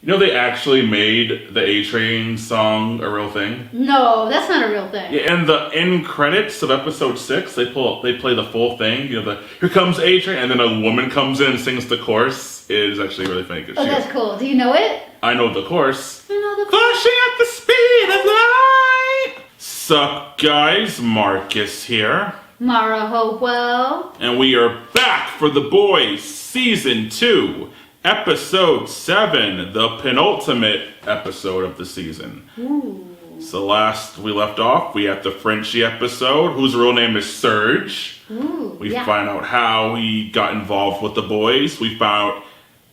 You know they actually made the A-Train song a real thing? No, that's not a real thing. Yeah, and the end credits of episode 6, they play the full thing. You know, the "Here comes A-Train," and then a woman comes in and sings the chorus. It is actually really funny. Oh, that's cool. Do you know it? I know the chorus. You know the chorus? Flashing at the speed of light. Sup, guys? Marcus here. Mara Hopewell. And we are back for The Boys Season 2. Episode 7, the penultimate episode of the season. Ooh. So last we left off, we had the Frenchie episode, whose real name is Serge. Ooh, We find out how he got involved with the boys. We found out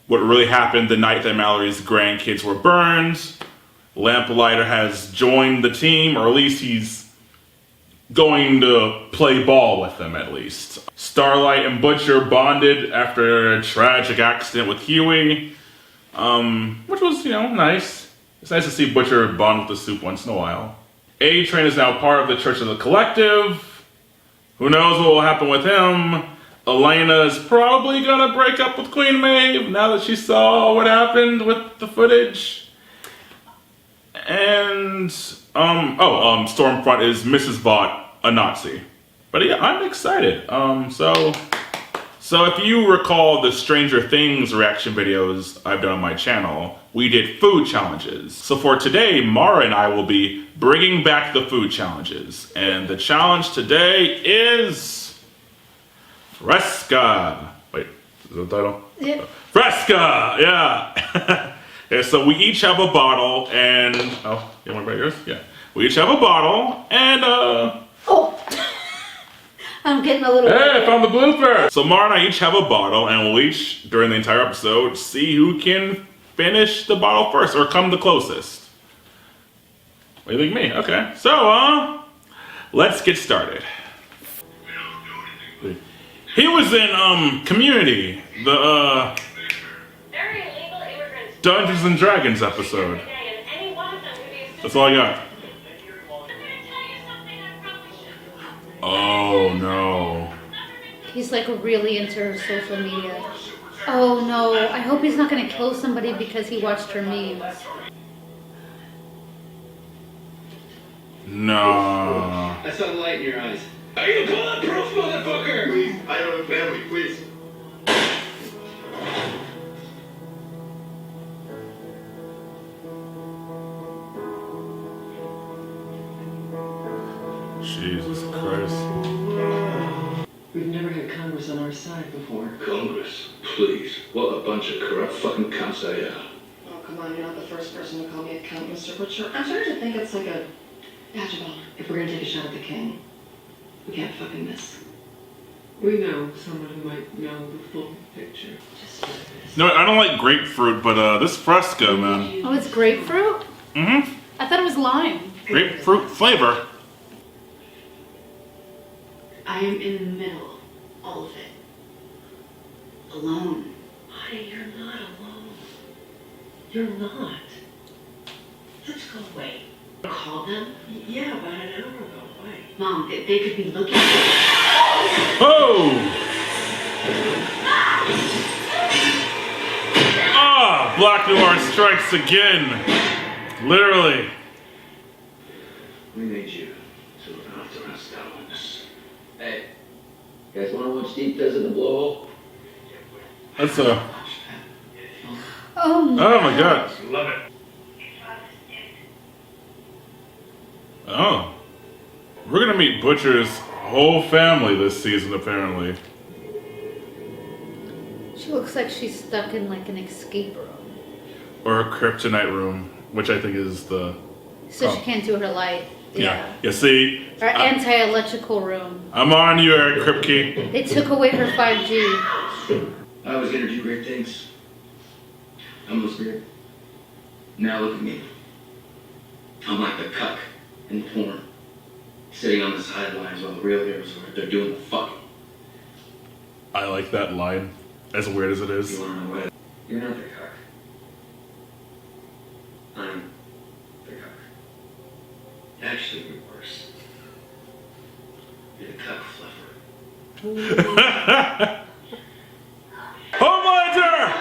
what really happened the night that Mallory's grandkids were burned. Lamplighter has joined the team, or at least he's going to play ball with them at least. Starlight and Butcher bonded after a tragic accident with Huey, which was, nice. It's nice to see Butcher bond with the soup once in a while. A-Train is now part of the Church of the Collective. Who knows what will happen with him? Elena is probably gonna break up with Queen Maeve now that she saw what happened with the footage. And, Stormfront is Mrs. Vought, a Nazi. But yeah, I'm excited. So if you recall the Stranger Things reaction videos I've done on my channel, we did food challenges. So for today, Mara and I will be bringing back the food challenges. And the challenge today is Fresca. Wait, is that the title? Yeah. Fresca, yeah. Yeah, so we each have a bottle and, you want to buy yours? Yeah. We each have a bottle and, Oh! I'm getting a little... Hey, I found the blooper! So Mara and I each have a bottle and we'll each, during the entire episode, see who can finish the bottle first or come the closest. What do you think, me? Okay. So, let's get started. He was in, Community, the, Dungeons and Dragons episode. That's all I got. Oh no. He's like really into her social media. Oh no, I hope he's not gonna kill somebody because he watched her memes. No. I saw the light in your eyes. Are you bulletproof, motherfucker? Please, I have a family, please. Jesus Christ. We've never had Congress on our side before. Congress, please. What a bunch of corrupt fucking cunts they are. Oh, come on, you're not the first person to call me a count, Mr. Butcher. I'm starting to think it's like a badge of honor. If we're gonna take a shot at the king, we can't fucking miss. We know someone who might know the full picture. Just No, I don't like grapefruit, but this Fresca, man. Oh, it's grapefruit? Mm-hmm. I thought it was lime. Grapefruit flavor. I am in the middle, all of it. Alone. Honey, you're not alone. You're not. Let's go away. Call them? Yeah, about an hour ago. Why? Mom, they could be looking for you. Oh! Ah! Black Noir strikes again. Literally. We need you to look after us, darlings. Hey, you guys want to watch Deep Desert and Blowhole? That's a... Oh no. Oh my god. Love it. Oh. We're gonna meet Butcher's whole family this season, apparently. She looks like she's stuck in like an escape room. Or a kryptonite room, which I think is the... So she can't do her light. Yeah. You see? Her anti-electrical room. I'm on you, Eric Kripke. They took away her 5G. I was gonna do great things. I'm listening. Now look at me. I'm like the cuck in porn. Sitting on the sidelines while the real heroes are they're doing the fucking. I like that line, as weird as it is. You wanna know what? You're not the cuck. I'm the cuck. Actually, you're worse. You're the cuck fluffer. Homelander!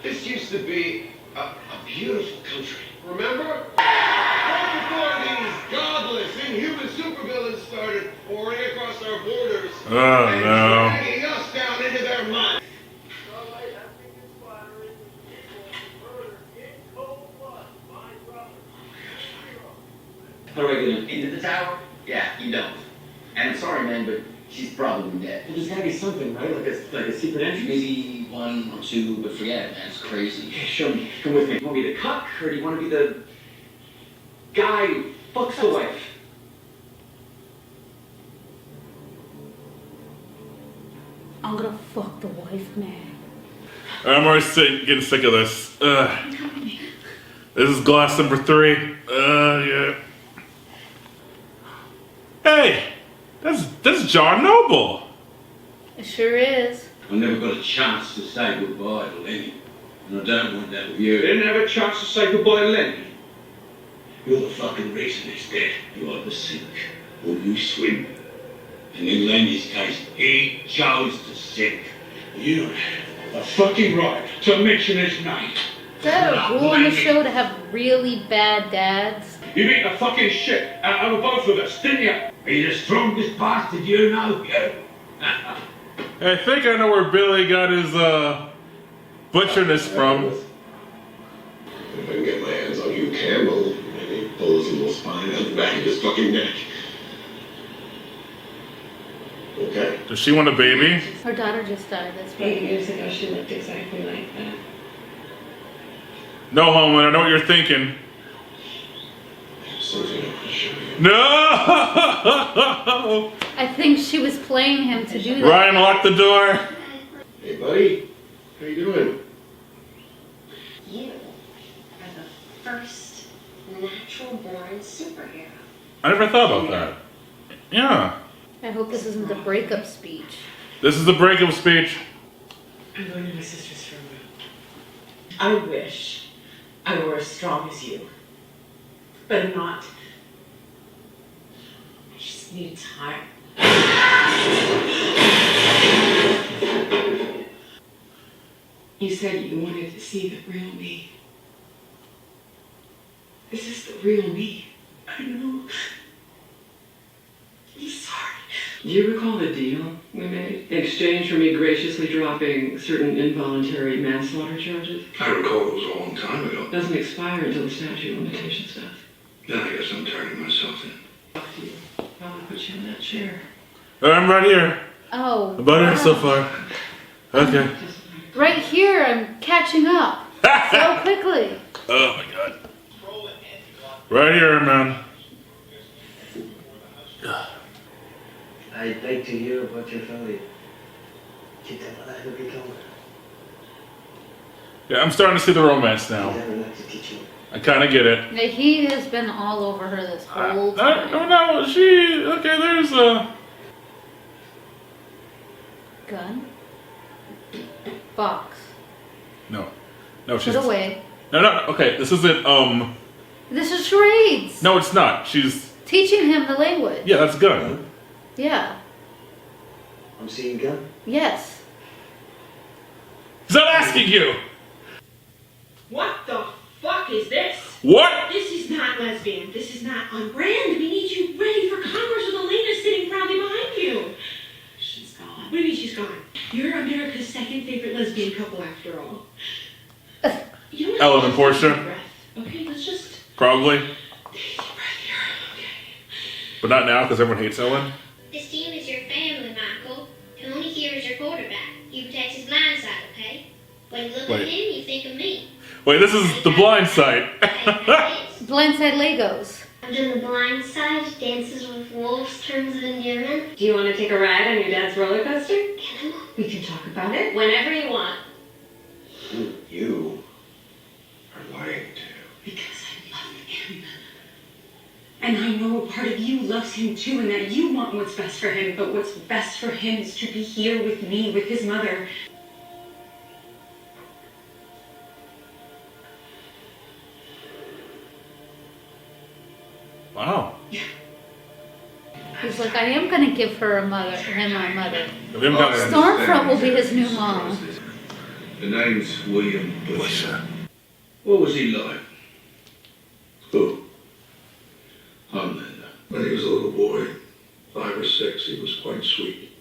This used to be A beautiful country. Remember? Right before these godless, inhuman supervillains started pouring across our borders Oh and no. dragging us down into their mud. How do I get into the tower? Yeah, you don't. And I'm sorry, man, but she's probably dead. Well, there's gotta be something, right? Like a secret entry. Maybe one or two, but forget it, man. It's crazy. Okay, show me. Come with me. You want to be the cuck, or do you want to be the guy who fucks the wife? I'm gonna fuck the wife, man. I'm already getting sick of this. This is glass number 3. Yeah. Hey, that's John Noble. It sure is. I never got a chance to say goodbye to Lenny. And I don't want that with you. You didn't have a chance to say goodbye to Lenny. You're the fucking reason he's dead. You either sink or you swim. And in Lenny's case, he chose to sink. You don't have a fucking right to mention his name. Is that a rule on the show to have really bad dads? You beat the fucking shit out of both of us, didn't you? He's the strongest bastard you know, you. I think I know where Billy got his butcherness from. If I can get my hands on you, Campbell, maybe pull his little spine out the back of his fucking neck. Okay. Does she want a baby? Her daughter just died, that's 8 right. years ago, she looked exactly like that. No, Homelander, I know what you're thinking. Something I want to show you. No! I think she was playing him to do that. Ryan, lock the door. Hey, buddy. How you doing? You are the first natural-born superhero. I never thought about that. Yeah. I hope this isn't the breakup speech. This is the breakup speech. I'm going to my sister's for a while. I wish I were as strong as you. But I'm not. I just need time. You said you wanted to see the real me. This is the real me. I know. I'm sorry. Do you recall the deal we made in exchange for me graciously dropping certain involuntary manslaughter charges? I recall it was a long time ago. Doesn't expire until the statute of limitations does. Then I guess I'm turning myself in. Fuck you. I'll put you in that chair. I'm right here. Oh. About here so far. Okay. Right here, I'm catching up. So quickly. Oh my god. Right here, man. I'd like to hear about your family. Yeah, I'm starting to see the romance now. I kind of get it. Yeah, he has been all over her this whole time. No, she. Okay, there's a. Gun. Box. No, Put she's. away. No. Okay, this isn't. This is charades. No, it's not. She's. Teaching him the language. Yeah, that's gun. Yeah. I'm seeing gun. Yes. He's not asking you. What the fuck is this? What? This is not lesbian. This is not on brand. We need you ready for Congress with Elena sitting proudly behind you. She's gone. What do you mean she's gone? You're America's second favorite lesbian couple after all. You know Ellen and Portia? Take a breath, okay, let's just Probably, take a breath here. Okay. but not now because everyone hates Ellen. This team is your family, Michael. And only here is your quarterback. You protect his blind side, okay? When you look Wait. at him, you think of me. Wait, this is the blind side. Blindside Legos. I've done the blind side, dances with wolves, terms of endearment. Do you want to take a ride on your dad's roller coaster? Can I? We can talk about it whenever you want. You are lying to. Because I love him. And I know a part of you loves him too, and that you want what's best for him, but what's best for him is to be here with me, with his mother. Wow. He's like, I am gonna give her a mother, him a mother. If him got Stormfront will be his new mom. The name's William Bush. What was he like? Who? Homelander. When he was a little boy, 5 or 6, he was quite sweet.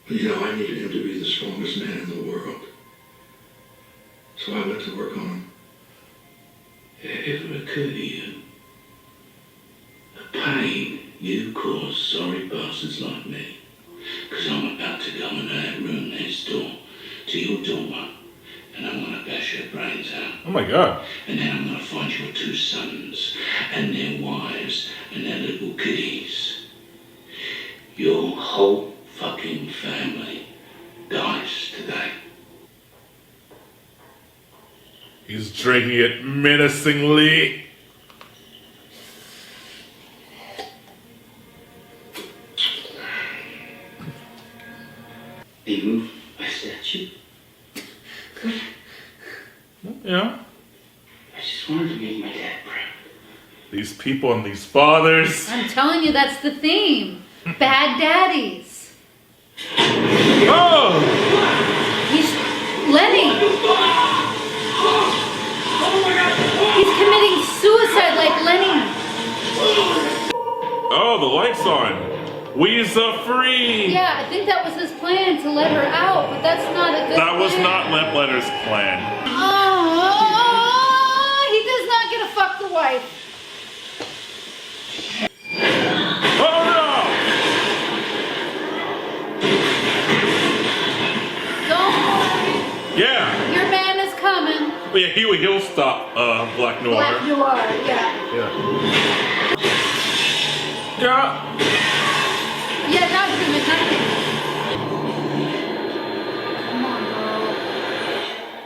But you know, I needed him to be the strongest man in the world. So I went to work on him. If it occurred to you, the pain you cause sorry bastards like me, because I'm about to go into that room next door to your dormer, and I'm going to bash your brains out. Oh my god. And then I'm going to find your 2 sons and their wives and their little kiddies. Your whole fucking family dies today. He's drinking it menacingly. They move my statue. Yeah. I just wanted to make my dad proud. These people and these fathers. I'm telling you, that's the theme. Bad daddies. Oh! He's Lenny. He's committing suicide like Lenny. Oh, the light's on. Weeza free. Yeah, I think that was his plan to let her out, but that's not a good That was plan. not Lamplighters' plan. Oh, he does not get to fuck the wife. Oh no! Don't worry, Yeah. your man is coming. But yeah, he'll stop Black Noir. Black Noir, yeah. Yeah. Yeah. Yeah, not human, not human. Come on, girl.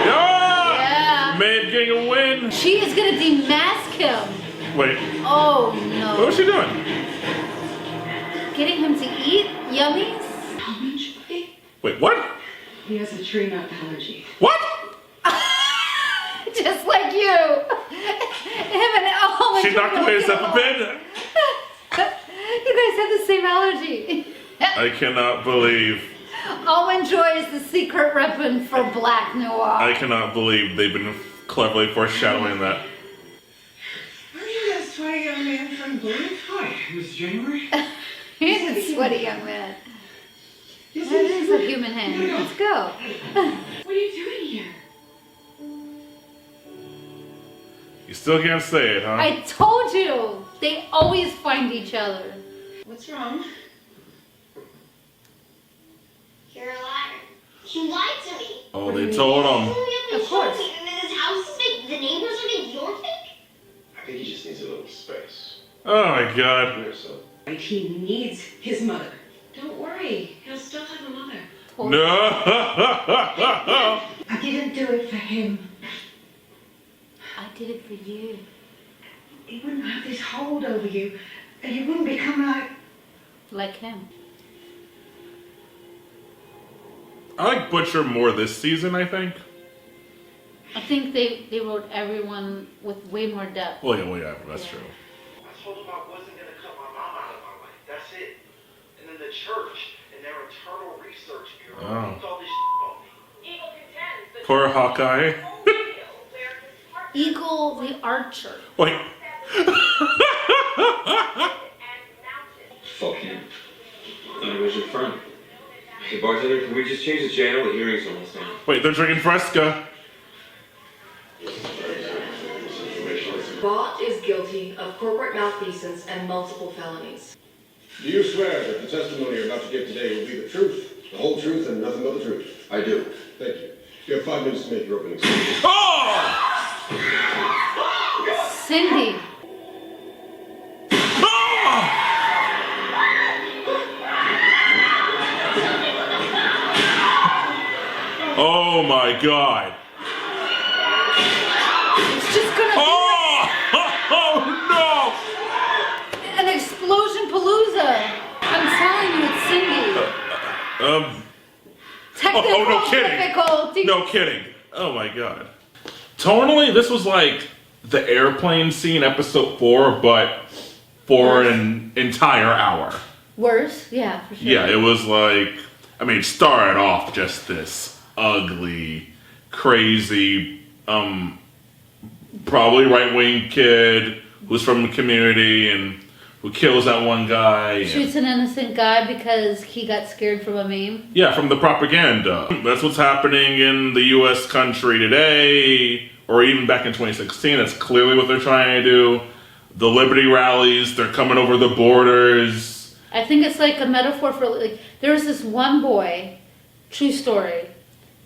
Yeah! Yeah. Maeve getting a win. She is gonna demask him. Wait, Oh what was no. she doing? Getting him to eat yummies? Almond joy? Wait, what? He has a tree nut allergy. What? Just like you. Him and Almond. She knocked away his Joy. EpiPen? You guys have the same allergy. I cannot believe. Almond Joy is the secret weapon for Black Noir. I cannot believe they've been cleverly foreshadowing that. Are you that sweaty young man from Blue? Hi, Miss January. He's a sweaty young man. That is a human hand. Let's go. What are you doing here? You still can't say it, huh? I told you. They always find each other. What's wrong? You're a liar. You lied to me. Oh, they told him. Of course. This house is big. The neighbors are big. You're big. I think he just needs a little space. Oh my god. Here, son. He needs his mother. Don't worry, he'll still have a mother. No! I didn't do it for him. I did it for you. He wouldn't have this hold over you, and you wouldn't become Like him. I like Butcher more this season, I think. I think they wrote everyone with way more depth. Well, yeah, that's true. I told him I wasn't going to cut my mom out of my life. That's it. And then the church and their internal research bureau Oh. all this on me. Eagle contends that Poor Hawkeye. Eagle the Archer. Wait. Fuck you. Thought he was your friend. Hey, bartender, can we just change the channel? The hearing's almost done. Wait, they're drinking Fresca. Vaught is guilty of corporate malfeasance and multiple felonies. Do you swear that the testimony you're about to give today will be the truth, the whole truth, and nothing but the truth? I do. Thank you. You have 5 minutes to make your opening statement. Oh! Cindy. Oh! Oh my god. It's just gonna Oh! Oh no! be an explosion palooza. I'm telling you, it's Cindy. Technical Oh, no kidding. difficulties. No kidding. Oh my god. Tonally, this was like the airplane scene, episode 4, but for an entire hour. Worse? Yeah, for sure. Yeah, it was like I mean, it started off just this ugly, crazy, probably right-wing kid who's from the community and who kills that one guy. Shoots an innocent guy because he got scared from a meme. Yeah, from the propaganda. That's what's happening in the U.S. country today, or even back in 2016. That's clearly what they're trying to do. The Liberty rallies, they're coming over the borders. I think it's like a metaphor for, like, there was this one boy, true story,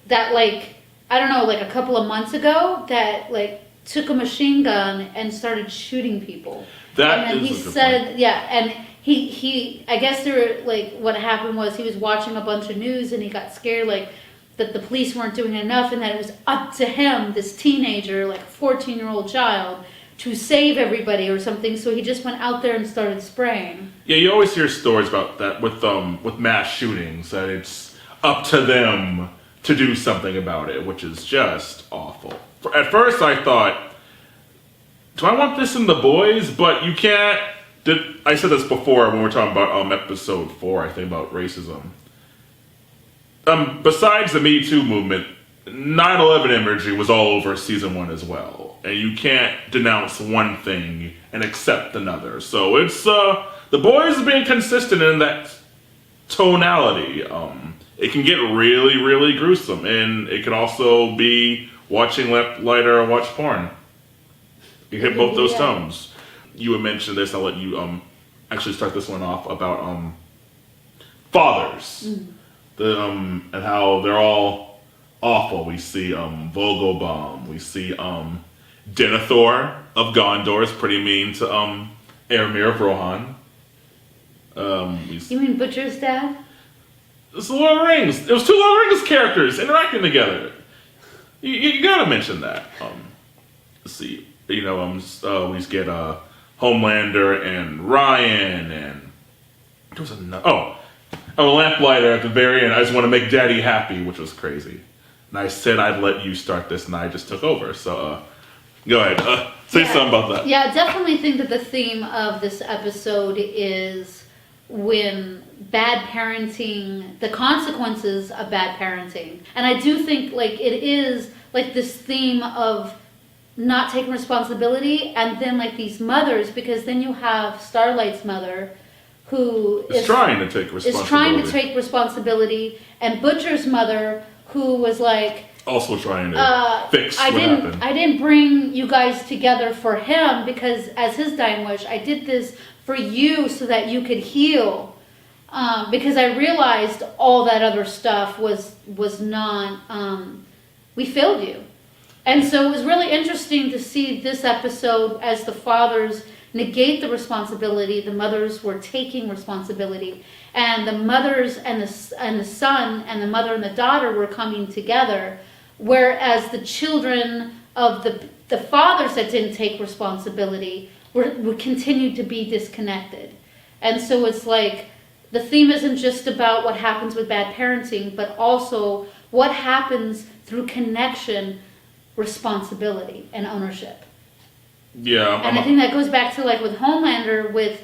that, like, I don't know, like a couple of months ago, that, like, took a machine gun and started shooting people. That and then is he a good said, point. yeah, and he, I guess there were, like, what happened was he was watching a bunch of news and he got scared, like, that the police weren't doing enough and that it was up to him, this teenager, like a 14-year-old child, to save everybody or something. So he just went out there and started spraying. Yeah, you always hear stories about that with mass shootings, that it's up to them to do something about it, which is just awful. At first I thought, do I want this in The Boys? But you can't. I said this before when we were talking about episode 4, I think, about racism. Besides the Me Too movement, 9/11 imagery was all over season 1 as well. And you can't denounce one thing and accept another. So it's, The Boys is being consistent in that tonality. It can get really, really gruesome. And it can also be watching Lighter or watch porn. You hit both those tones. You had mentioned this, I'll let you actually start this one off about fathers. And how they're all awful. We see Vogelbaum, we see Denethor of Gondor is pretty mean to Éomer of Rohan. You mean Butcher's dad? It's the Lord of the Rings. It was 2 Lord of the Rings characters interacting together. You gotta mention that. Let's see. We get Homelander and Ryan, and there was another. Lamplighter at the very end. I just want to make Daddy happy, which was crazy. And I said I'd let you start this, and I just took over. So go ahead. Say something about that. Yeah, I definitely think that the theme of this episode is when bad parenting, the consequences of bad parenting. And I do think, like, it is like this theme of not taking responsibility, and then like these mothers, because then you have Starlight's mother who is trying to take responsibility, and Butcher's mother who was like also trying to fix what happened. I didn't bring you guys together for him because as his dying wish, I did this for you so that you could heal. Because I realized all that other stuff was not, we failed you. And so it was really interesting to see this episode as the fathers negate the responsibility. The mothers were taking responsibility, and the mothers and the son and the mother and the daughter were coming together, whereas the children of the fathers that didn't take responsibility were continued to be disconnected. And so it's like the theme isn't just about what happens with bad parenting, but also what happens through connection, responsibility, and ownership. Yeah. And I think that goes back to like with Homelander, with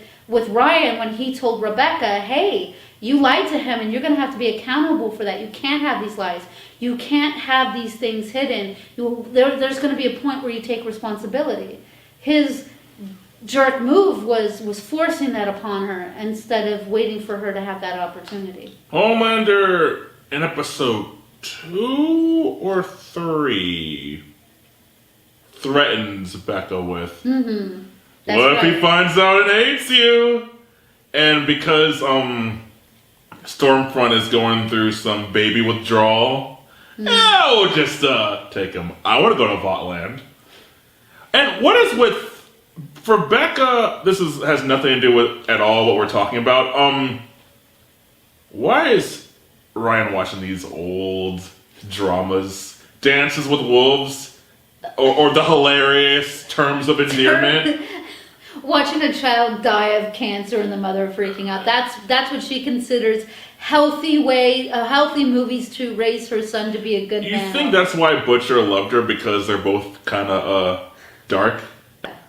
Ryan, when he told Rebecca, hey, you lied to him and you're going to have to be accountable for that. You can't have these lies. You can't have these things hidden. There's going to be a point where you take responsibility. His jerk move was forcing that upon her instead of waiting for her to have that opportunity. Homelander in episode 2 or 3 threatens Becca with, what if he finds out and hates you? And because Stormfront is going through some baby withdrawal, we'll just take him. I want to go to Votland. And what is with, for Becca, this has nothing to do with at all what we're talking about. Why is Ryan watching these old dramas, Dances with Wolves, or the hilarious Terms of Endearment? Watching a child die of cancer and the mother freaking out. That's what she considers healthy movies to raise her son to be a good man. You think that's why Butcher loved her, because they're both kind of dark?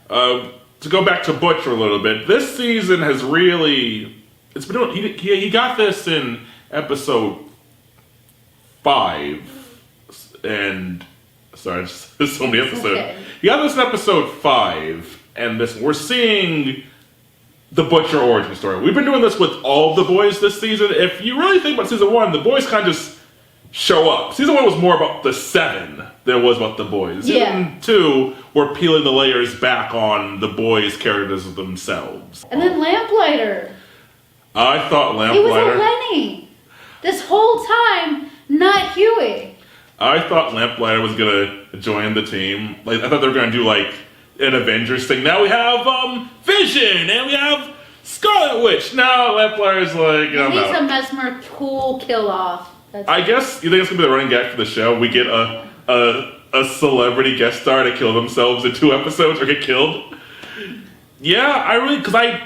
To go back to Butcher a little bit, this season has really, it's been, he got this in episode 5, and sorry, there's so many episodes. Okay. Yeah, this is episode 5, and we're seeing the Butcher origin story. We've been doing this with all the boys this season. If you really think about season 1, the boys kind of just show up. Season 1 was more about the 7 than it was about the boys. Season 2, we're peeling the layers back on the boys' characters themselves. And then Lamplighter. I thought He was a Lamplighter. Lenny. This whole time, not Huey. I thought Lamplighter was gonna join the team. Like I thought they were gonna do like an Avengers thing. Now we have Vision and we have Scarlet Witch. Now Lamplighter's like, I'm He's out. a Mesmer cool kill-off. I guess you think it's gonna be the running gag for the show. We get a celebrity guest star to kill themselves in 2 episodes or get killed. Yeah, I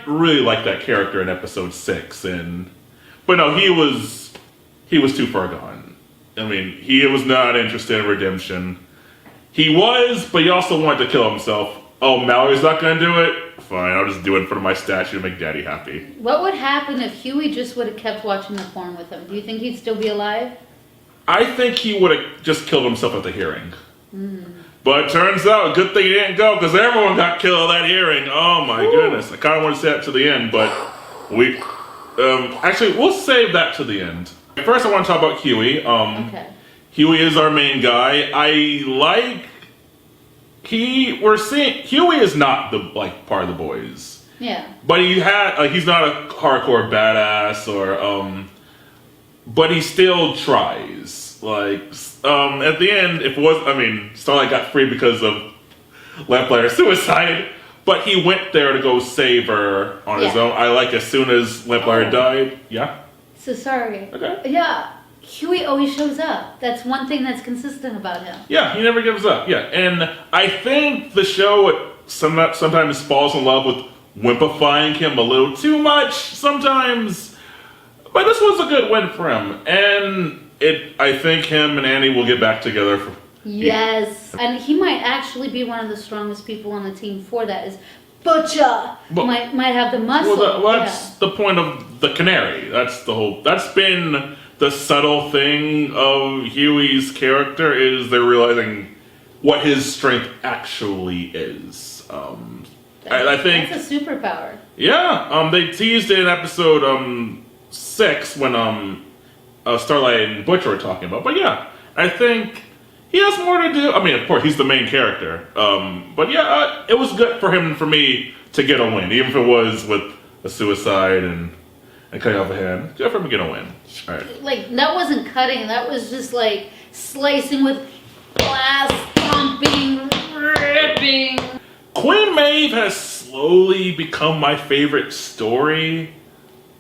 really like that character in episode 6, but no, he was too far gone. I mean, he was not interested in redemption. He was, but he also wanted to kill himself. Oh, Mallory's not gonna do it? Fine, I'll just do it in front of my statue to make Daddy happy. What would happen if Huey just would have kept watching the porn with him? Do you think he'd still be alive? I think he would have just killed himself at the hearing. But it turns out, good thing he didn't go, because everyone got killed at that hearing. Oh my goodness. I kind of want to say that to the end, but actually, we'll save that to the end. First, I want to talk about Huey. Okay. Huey is our main guy. We're seeing, Huey is not the, part of the boys. Yeah. But he's not a hardcore badass but he still tries. At the end, Starlight got free because of Lamplighter's suicide, but he went there to go save her on his own. As soon as Lamplighter died, So sorry. Okay. Yeah. Huey always shows up. That's one thing that's consistent about him. Yeah, he never gives up. Yeah, and I think the show sometimes falls in love with wimpifying him a little too much sometimes. But this was a good win for him, and I think him and Annie will get back together. Yes, and he might actually be one of the strongest people on the team for that. Is Butcher might have the muscle. Well, that's the point of the canary. That's been the subtle thing of Huey's character, is they're realizing what his strength actually is. I think that's a superpower. Yeah, they teased it in episode 6 when Starlight and Butcher were talking about. But yeah, I think he has more to do. I mean, of course, he's the main character. But yeah, it was good for me to get a win, even if it was with a suicide and cutting off a hand. Good for him to get a win. All right. That wasn't cutting. That was just slicing with glass, pumping, ripping. Queen Maeve has slowly become my favorite story.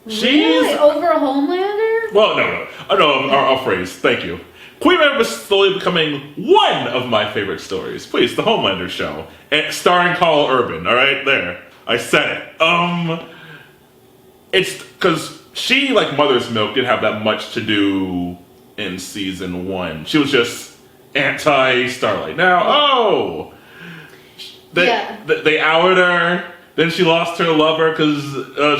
Really? Over Homelander? Well, no. I'll phrase. Thank you. Queen Maeve is slowly becoming one of my favorite stories. Please, the Homelander show. And starring Carl Urban, alright? There. I said it. It's because she, like Mother's Milk, didn't have that much to do in season 1. She was just anti-Starlight. Now, they outed her. Then she lost her lover because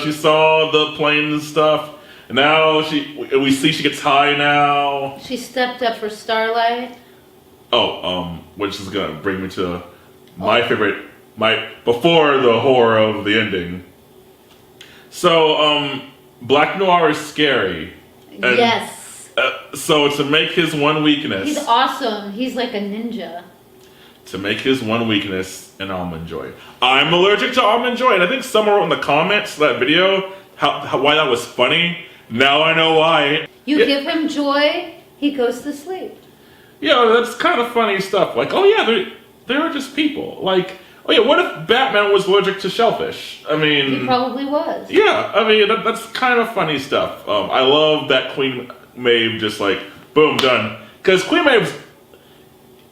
she saw the plane and stuff. And now we see she gets high now. She stepped up for Starlight. Which is gonna bring me to my favorite, before the horror of the ending. So, Black Noir is scary. And, yes. So to make his one weakness. He's awesome. He's like a ninja. To make his one weakness an almond joy. I'm allergic to almond joy, and I think someone wrote in the comments of that video why that was funny. Now I know why. You give him joy, he goes to sleep. Yeah, that's kind of funny stuff. They're just people. What if Batman was allergic to shellfish? I mean, he probably was. Yeah, I mean that's kind of funny stuff. I love that Queen Maeve just boom, done. Because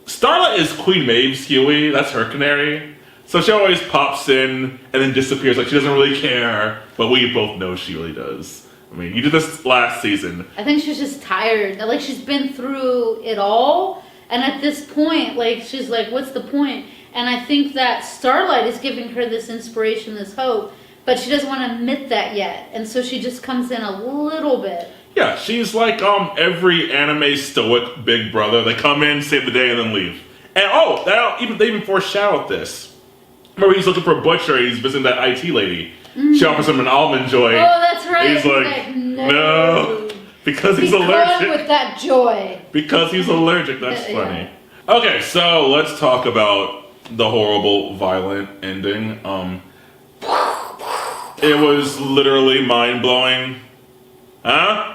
Starlight is Queen Maeve's Huey. That's her canary. So she always pops in and then disappears like she doesn't really care. But we both know she really does. I mean, you did this last season. I think she's just tired. She's been through it all. And at this point, she's like, what's the point? And I think that Starlight is giving her this inspiration, this hope. But she doesn't want to admit that yet. And so she just comes in a little bit. Yeah, she's like every anime stoic big brother. They come in, save the day, and then leave. And they even foreshadowed this. Remember, he's looking for a butcher. He's visiting that IT lady. She offers him an almond joy. Oh, that's right. He's like, no, because he's allergic. With that joy. Because he's allergic. That's funny. Okay, so let's talk about the horrible, violent ending. It was literally mind blowing. Huh?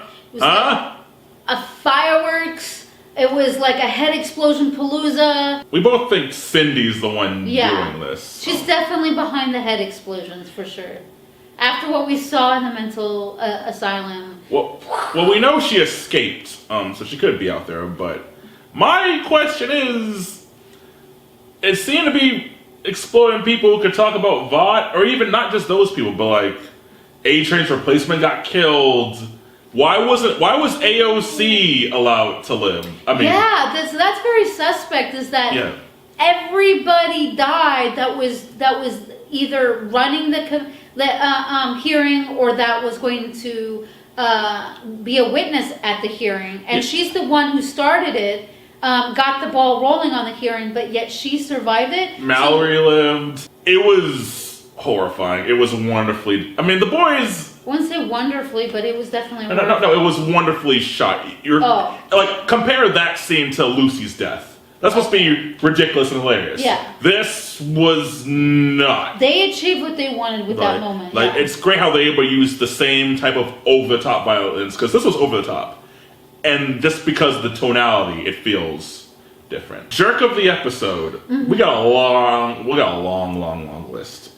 A fireworks. It was like a head explosion palooza. We both think Cindy's the one doing this. She's definitely behind the head explosions for sure. After what we saw in the mental asylum. Well, we know she escaped, so she could be out there. But my question is, it seemed to be exploring people who could talk about VOD, or even not just those people, but like A-Train's replacement got killed. Why was AOC allowed to live? I mean, yeah, that's very suspect. Is that everybody died that was either running the hearing or that was going to be a witness at the hearing, and she's the one who started it, got the ball rolling on the hearing, but yet she survived it. Mallory lived. It was horrifying. It was wonderfully. I mean, the boys. I wouldn't say wonderfully, but it was definitely no. It was wonderfully shot. Like, compare that scene to Lucy's death. That's supposed to be ridiculous and hilarious. Yeah. This was not. They achieved what they wanted with that moment. Like, it's great how they're able to use the same type of over-the-top violence, because this was over-the-top. And just because of the tonality, it feels different. Jerk of the episode. We got a long list.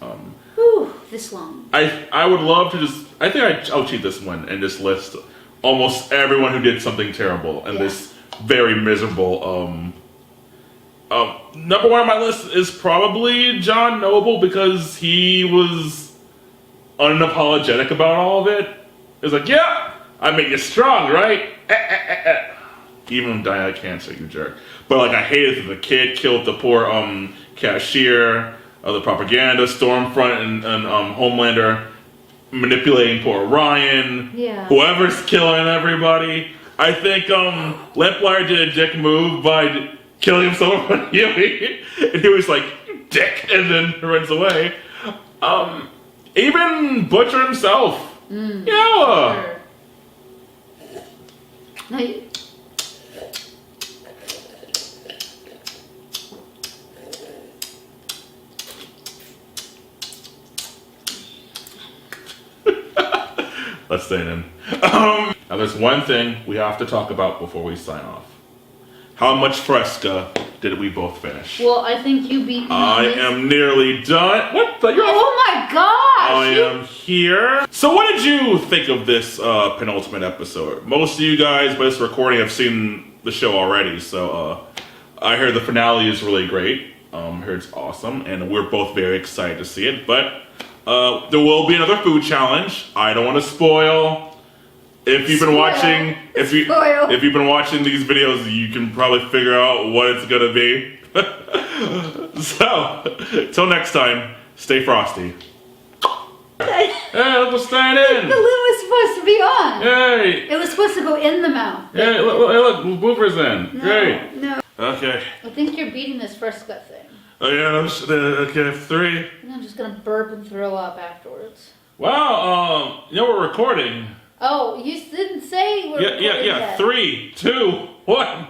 Whew, this long. I would love to just. I think I'll cheat this one and just list almost everyone who did something terrible in this very miserable. Number one on my list is probably John Noble, because he was unapologetic about all of it. It's like, yeah, I made you strong, right? Even dying of cancer, you jerk. But like, I hated that the kid killed the poor cashier of the propaganda, Stormfront, and Homelander manipulating poor Ryan. Yeah. Whoever's killing everybody. I think Lamplighter did a dick move by killing himself on Huey. And he was like, you dick, and then runs away. Even Butcher himself. Yeah. Sure. Now, let's stay in. Now there's one thing we have to talk about before we sign off. How much Fresca did we both finish? well, I think you beat me. I am nearly done. What the? Oh my gosh! I am here. So what did you think of this penultimate episode? Most of you guys by this recording have seen the show already, so I heard the finale is really great. I heard it's awesome, and we're both very excited to see it. But there will be another food challenge. I don't want to spoil. If you've been watching, if you've been watching these videos, you can probably figure out what it's gonna be. So, till next time, stay frosty. Hey, look what's staying in. The lid was supposed to be on. Yay! It was supposed to go in the mouth. Hey, look, Boofer's in. Great. No. Okay. I think you're beating this Fresca thing. Oh yeah, okay, 3. I'm just gonna burp and throw up afterwards. Wow, we're recording. Oh, you didn't say we're recording Yeah. yet. 3, 2, 1.